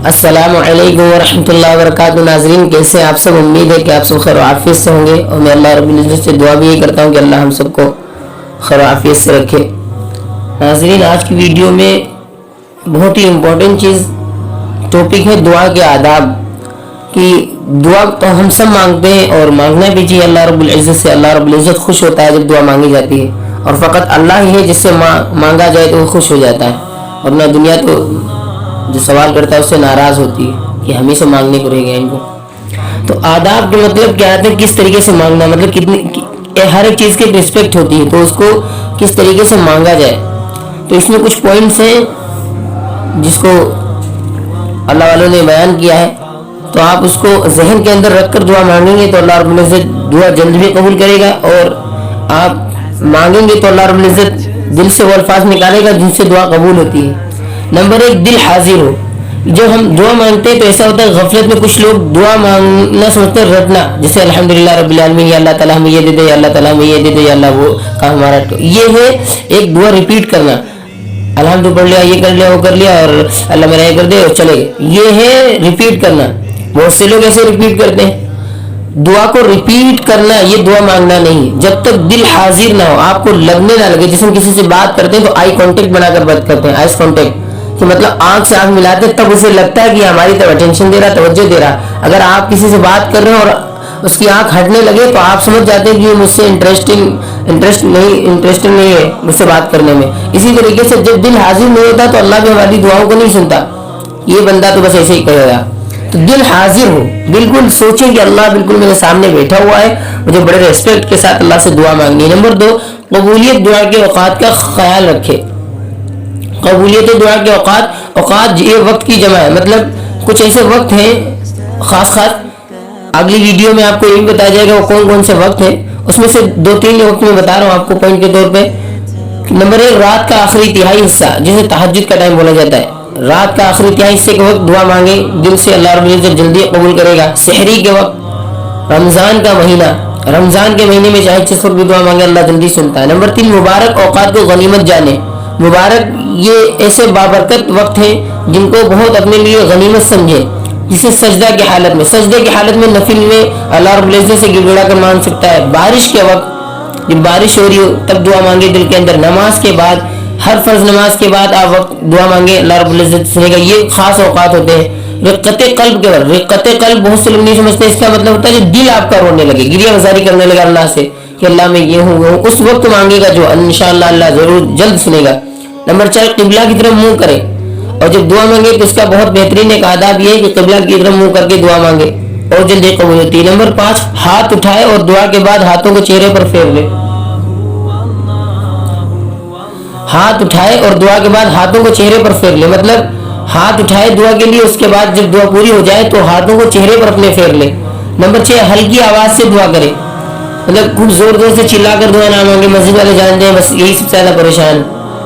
السلام علیکم ورحمۃ اللہ وبرکاتہ. ناظرین کیسے آپ سب؟ امید ہے کہ آپ سب خیر و عافیت سے ہوں گے اور میں اللہ رب العزت سے دعا بھی یہی کرتا ہوں کہ اللہ ہم سب کو خیر و عافیت سے رکھے. ناظرین آج کی ویڈیو میں بہت ہی امپورٹنٹ چیز ٹاپک ہے دعا کے آداب کی. دعا تو ہم سب مانگتے ہیں اور مانگنا بھی چاہیے اللہ رب العزت سے. اللہ رب العزت خوش ہوتا ہے جب دعا مانگی جاتی ہے اور فقط اللہ ہی ہے جس سے مانگا جائے تو وہ خوش ہو جاتا ہے، ورنہ دنیا تو جو سوال کرتا ہے اس سے ناراض ہوتی ہے کہ ہمیں سے مانگنے کو رہ گیا ان کو. تو آداب کے مطلب کیا آتے ہیں؟ کس طریقے سے مانگنا، مطلب کتنی ہر ایک چیز کی ایک رسپیکٹ ہوتی ہے تو اس کو کس طریقے سے مانگا جائے. تو اس میں کچھ پوائنٹس ہیں جس کو اللہ والوں نے بیان کیا ہے، تو آپ اس کو ذہن کے اندر رکھ کر دعا مانگیں گے تو اللہ رب العزت دعا جلد بھی قبول کرے گا، اور آپ مانگیں گے تو اللہ رب العزت دل سے وہ الفاظ نکالے گا جن سے دعا قبول ہوتی ہے. نمبر 1، دل حاضر ہو. جب ہم دعا مانگتے ہیں تو ایسا ہوتا ہے غفلت میں کچھ لوگ دعا مانگنا سمجھتے ہیں رٹنا، جیسے الحمدللہ رب العالمین، یا اللہ تعالیٰ ہمیں یہ دے دے، یا اللہ تعالیٰ ہمیں یہ دے دے، یا اللہ وہ کام ہمارا. یہ ہے ایک دعا ریپیٹ کرنا، الحمد پڑھ لیا، یہ کر لیا، وہ کر لیا، اور اللہ میرا یہ کر دے اور چلے گئے. یہ ہے ریپیٹ کرنا. بہت سے لوگ ایسے ریپیٹ کرتے ہیں. دعا کو ریپیٹ کرنا یہ دعا مانگنا نہیں. جب تک دل حاضر نہ ہو، آپ کو لگنے نہ لگے، جیسے ہم کسی سے بات کرتے ہیں تو آئی کانٹیکٹ بنا کر بات کرتے ہیں، آئیز کانٹیکٹ، کہ مطلب آنکھ سے آنکھ ملاتے ہیں، تب اسے لگتا ہے کہ ہماری طرف اٹینشن دے رہا، توجہ دے رہا. اگر آپ کسی سے بات کر رہے ہیں اور اس کی آنکھ ہٹنے لگے تو آپ سمجھ جاتے ہیں کہ یہ مجھ سے انٹرسٹ نہیں ہے مجھ سے بات کرنے میں. اسی طریقے سے جب دل حاضر نہیں ہوتا تو اللہ بھی ہماری دعاؤں کو نہیں سنتا. یہ بندہ تو بس ایسے ہی کہے گا. تو دل حاضر ہو، بالکل سوچیں کہ اللہ بالکل میرے سامنے بیٹھا ہوا ہے، مجھے بڑے ریسپیکٹ کے ساتھ اللہ سے دعا مانگنی ہے. نمبر 2، قبولیت دعا کے اوقات کا خیال رکھے. قبولیت دعا کے اوقات یہ وقت کی جمع ہے، مطلب کچھ ایسے وقت ہیں خاص اگلی ویڈیو میں آپ کو یہ بھی بتایا جائے گا وہ کون کون سے وقت ہیں. اس میں سے 2-3 وقت میں بتا رہا ہوں آپ کو پوائنٹ کے طور پہ. نمبر 1، رات کا آخری تہائی حصہ جسے تہجد کا ٹائم بولا جاتا ہے. رات کا آخری تہائی حصے کے وقت دعا مانگے، دل سے اللہ رب العزت جلدی قبول کرے گا. سحری کے وقت، رمضان کا مہینہ، رمضان کے مہینے میں چاہے جس وقت بھی دعا مانگے اللہ جلدی سنتا ہے. نمبر 3، مبارک اوقات کو غنیمت جانے. مبارک یہ ایسے بابرکت وقت ہیں جن کو بہت اپنے لیے غنیمت سمجھے، جسے سجدہ کی حالت میں نفل میں اللہ رب العزت سے گڑ گڑا کر مانگ سکتا ہے. بارش کے وقت، جب بارش ہو رہی ہو تب دعا مانگے دل کے اندر. نماز کے بعد، ہر فرض نماز کے بعد آپ وقت دعا مانگے اللہ رب العزت سنے گا. یہ خاص اوقات ہوتے ہیں. رقت قلب کے وقت، رقت قلب بہت سے لوگ نہیں سمجھتے، اس کا مطلب ہوتا ہے جو دل آپ کا رونے لگے، گریہ وزاری کرنے لگا اللہ سے کہ اللہ میں یہ ہوں وہ ہوں، اس وقت مانگے گا جو انشاءاللہ اللہ ضرور جلد سنے گا. نمبر 4، قبلہ کی طرف منہ کرے، اور جب دعا مانگے تو اس کا بہت بہترین ایک آداب یہ ہے کہ قبلہ کی طرف منہ کر کے دعا مانگے اور جلدی قبول ہوتی ہے. نمبر 5، ہاتھ اٹھائے اور دعا کے بعد ہاتھوں کو چہرے پر پھیر لے. ہاتھ اٹھائے اور دعا کے بعد ہاتھوں کو چہرے پر پھیر لے، مطلب ہاتھ اٹھائے دعا کے لیے، اس کے بعد جب دعا پوری ہو جائے تو ہاتھوں کو چہرے پر اپنے پھیر لے. نمبر 6، ہلکی آواز سے دعا کرے، مطلب خوب زور سے چلا کر دعا نہ مانگے. مسجد والے جانتے ہیں بس یہی سب سے زیادہ پریشان،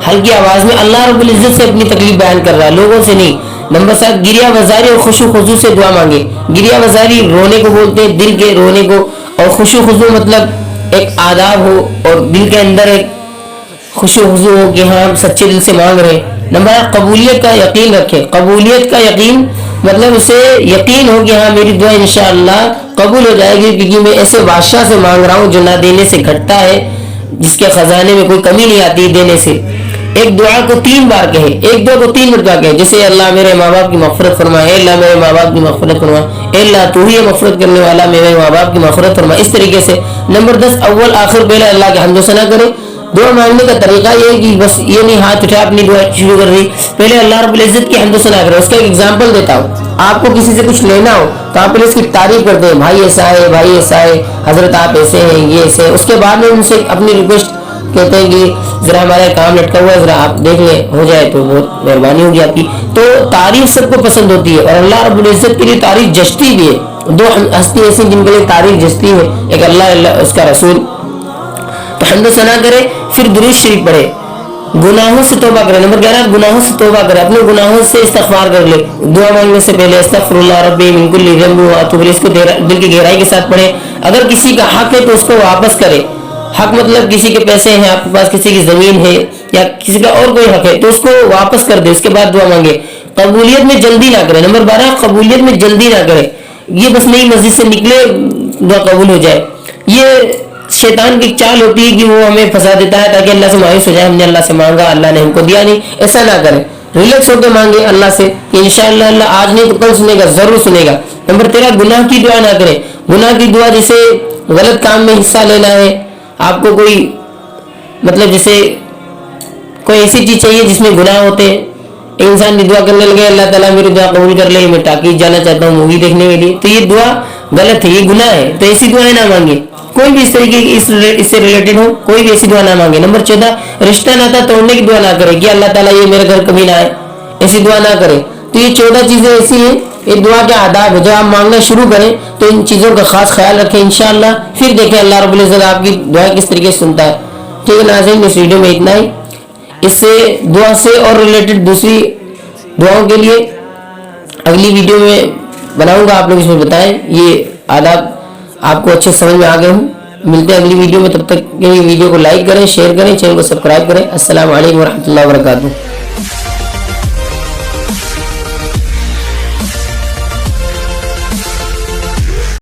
ہلکی آواز میں اللہ رب العزت سے اپنی تکلیف بیان کر رہا ہے، لوگوں سے نہیں. نمبر 7، گریہ وزاری اور خشوع خضوع سے دعا مانگے. گریہ وزاری رونے کو بولتے ہیں، دل کے رونے کو، اور خشوع خضوع مطلب ایک آداب ہو اور دل کے اندر ایک خشوع خضوع ہو کہ ہاں ہم سچے دل سے مانگ رہے ہیں. نمبر 8، قبولیت کا یقین رکھے. قبولیت کا یقین مطلب اسے یقین ہو کہ ہاں میری دعا انشاءاللہ قبول ہو جائے گی، کیونکہ میں ایسے بادشاہ سے مانگ رہا ہوں جو نہ دینے سے گھٹتا ہے، جس کے خزانے میں کوئی کمی نہیں آتی دینے سے. ایک دعا کو 3 بار کہے، ایک دعا کو 3 مرتبہ کہے، جیسے اللہ میرے ماں باپ کی مغفرت فرما، اے اللہ میرے ماں باپ کی مغفرت فرما، اے اللہ تو ہی مغفرت کرنے والا، میرے ماں باپ کی مغفرت فرما، اس طریقے سے. نمبر 10، اول آخر پہلے اللہ کے حمد و ثنا کرے. دعا مانگنے کا طریقہ یہ ہے کہ بس یہ نہیں ہاتھ اٹھا اپنی دعا شروع کر رہی، پہلے اللہ رب العزت کی حمد و ثنا کرے. اس کا ایک ایگزامپل دیتا ہوں. آپ کو کسی سے کچھ لینا ہو تو آپ پہلے اس کی تعریف کرتے ہیں، بھائی ایسا ہے، بھائی ایسا ہے، حضرت آپ ایسے ہیں، یہ ایسے. اس کے بعد میں ان سے اپنی ریکویسٹ کہتے ہیں کہ ذرا ہمارا کام لٹکا ہوا ہے، ذرا آپ دیکھ لیں، ہو جائے تو بہت مہربانی ہوگی آپ کی. تو تعریف سب کو پسند ہوتی ہے اور اللہ رب العزت کے لیے تعریف جچتی بھی ہے. 2 ہستی ایسی جن کے لیے تعریف جچتی ہے، ایک اللہ اس کا رسول. تو حمد و ثنا کرے، پھر درود شریف پڑھے، گناہوں سے توبہ کرے. نمبر 11، گناہوں سے توبہ کرے، اپنے گناہوں سے استغفار کر لے. دعا مانگنے سے پہلے استغفر اللہ ربی من کل ذنب واتوب الیہ، اس کو دل کی گہرائی کے ساتھ پڑھے. اگر کسی کا حق ہے تو اس کو واپس کرے، حق مطلب کسی کے پیسے ہیں آپ کے پاس, کسی کی زمین ہے یا کسی کا اور کوئی حق ہے, تو اس کو واپس کر دے, اس کے بعد دعا مانگے. قبولیت میں جلدی نہ کرے. نمبر 12, قبولیت میں جلدی نہ کرے. یہ بس نہیں مسجد سے نکلے دعا قبول ہو جائے. یہ شیطان کی چال ہوتی ہے کہ وہ ہمیں پھنسا دیتا ہے تاکہ اللہ سے مایوس ہو جائے, ہم نے اللہ سے مانگا, اللہ نے ہم کو دیا نہیں. ایسا نہ کرے, ریلیکس ہو کے مانگے اللہ سے کہ انشاءاللہ اللہ آج نہیں تو کل سنے گا, ضرور سنے گا. نمبر 13, گناہ کی دعا نہ کرے. گناہ کی دعا جیسے غلط کام میں حصہ لینا ہے, آپ کو کوئی مطلب جیسے کوئی ایسی چیز چاہیے جس میں گناہ ہوتے ہیں, ایک انسان کی دعا کرنے لگے اللہ تعالیٰ میری دعا قبول کر لے, میں ٹاکیز جانا چاہتا ہوں مووی دیکھنے کے لیے, تو یہ دعا غلط ہے, یہ گناہ ہے. تو ایسی دعائیں نہ مانگے, کوئی بھی اس طریقے کی اس سے ریلیٹڈ ہو, کوئی بھی ایسی دعا نہ مانگے. نمبر 14, رشتہ ناتا توڑنے کی دعا نہ کرے کہ اللہ تعالیٰ یہ میرے گھر کبھی نہ آئے, ایسی دعا نہ کرے. تو یہ 14 چیزیں ایسی ہیں, یہ دعا کے آداب ہے. جب آپ مانگنا شروع کریں تو ان چیزوں کا خاص خیال رکھیں انشاءاللہ, پھر دیکھیں اللہ رب العزت آپ کی دعا کس طریقے سے سنتا ہے. ٹھیک ہے ناظرین, اس ویڈیو میں اتنا ہی. اس سے دعا سے اور ریلیٹڈ دوسری دعاؤں کے لیے اگلی ویڈیو میں بناؤں گا, آپ لوگ اس میں بتائیں یہ آداب آپ کو اچھے سمجھ میں آ گئے ہوں. ملتے ہیں اگلی ویڈیو میں, تب تک یہ ویڈیو کو لائک کریں, شیئر کریں, چینل کو سبسکرائب کریں. السلام علیکم ورحمۃ اللہ وبرکاتہ.